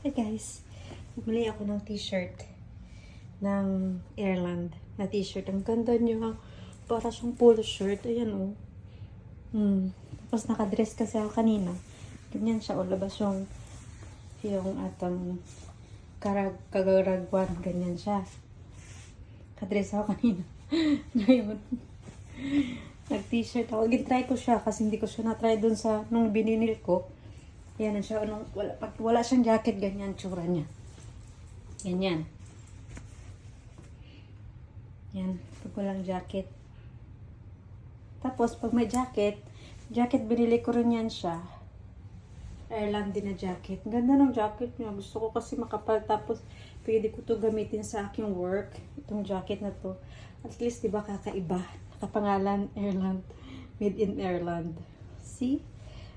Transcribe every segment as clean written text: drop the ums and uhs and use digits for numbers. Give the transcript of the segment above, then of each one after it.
Hi guys, bumili ako ng t-shirt ng Airland na t-shirt. Ang ganda niya, para siyang polo shirt. Ayan o. Tapos nakadress kasi ako kanina. Ganyan siya o, labas yung atong kagaragwan. Ganyan siya. Kadress ako kanina. Ngayon, nag-t-shirt ako. Gintry ko siya kasi hindi ko siya na-try dun sa nung bininil ko. Yan na siya. Pag wala siyang jacket, ganyan tsura niya. Ganyan. Yan. Pag walang jacket. Tapos, pag may jacket binili ko rin yan siya. Airland din na jacket. Ganda ng jacket niya. Gusto ko kasi makapal. Tapos, pwede ko to gamitin sa aking work. Itong jacket na to. At least, diba, kakaiba. Nakapangalan, Airland. Made in Airland. See?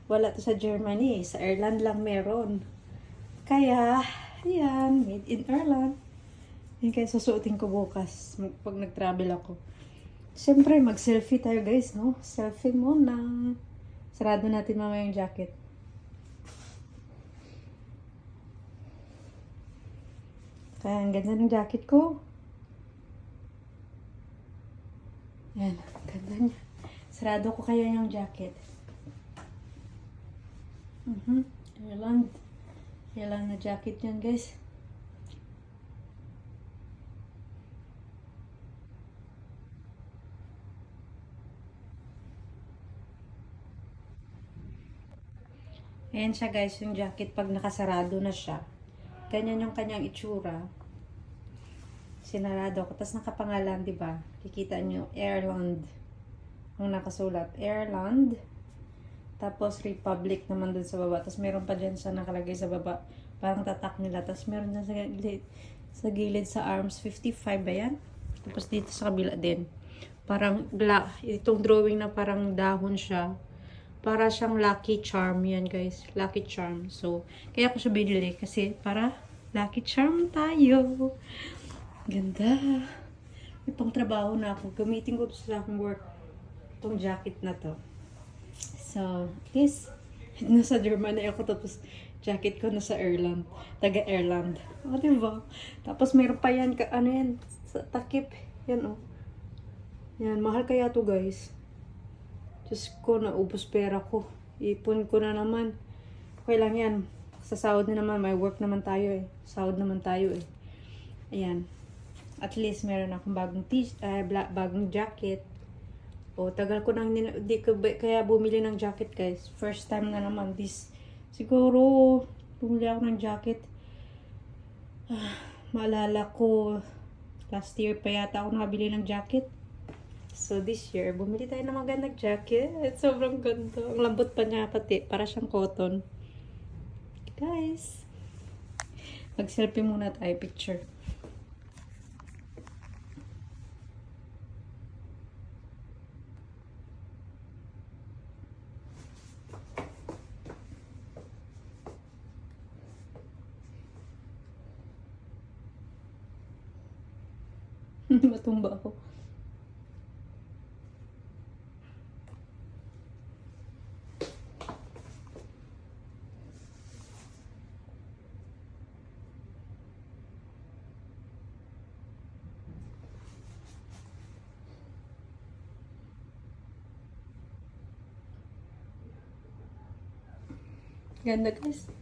Wala to sa Germany. Sa Ireland lang meron. Kaya, ayan, made in Ireland. Yan kaya susuotin ko bukas pag nag-travel ako. Siyempre, mag-selfie tayo guys, no? Selfie muna. Sarado natin mamaya yung jacket. Kaya, ang ganda ng jacket ko. Yan, ganda niya. Sarado ko kaya yung jacket. Airland na jacket yan guys. Ayan siya guys, yung jacket pag nakasarado na siya. Ganyan yung kanyang itsura. Sinarado ko. Tapos nakapangalan, diba? Kikita nyo, Airland. Ang nakasulat, Airland. Tapos Republic naman dun sa baba. Tapos meron pa dyan siya nakalagay sa baba. Parang tatak nila. Tapos meron dyan sa gilid sa arms. 55 ba yan? Tapos dito sa kabila din. Parang itong drawing na parang dahon siya. Para siyang lucky charm yan guys. Lucky charm. So, kaya ko siya binili. Kasi para lucky charm tayo. Ganda. May pang trabaho na ako. Gamitin ko sa aking work. Itong jacket na to. So, this, nasa Germany ako, tapos jacket ko nasa Ireland, taga-Ireland. O, diba? Tapos meron pa yan, ano yan, sa takip. Yan, o. Yan, mahal kaya to guys. Diyos ko, naubos pera ko. Ipon ko na naman. Okay lang yan. Sa sahod na naman, may work naman tayo eh. Sahod naman tayo eh. Ayan. At least, meron akong bagong jacket. O, tagal ko nang di ko kaya bumili ng jacket guys. First time na naman siguro bumili ako ng jacket. Maalala ko last year pa yata ako nakabili ng jacket. So this year bumili tayo ng magandang jacket. Sobrang ganda. Ang lambot pa niya pati. Para siyang cotton. Guys. Mag-selfie muna tayo. Picture. Matumba ako. Ganda guys.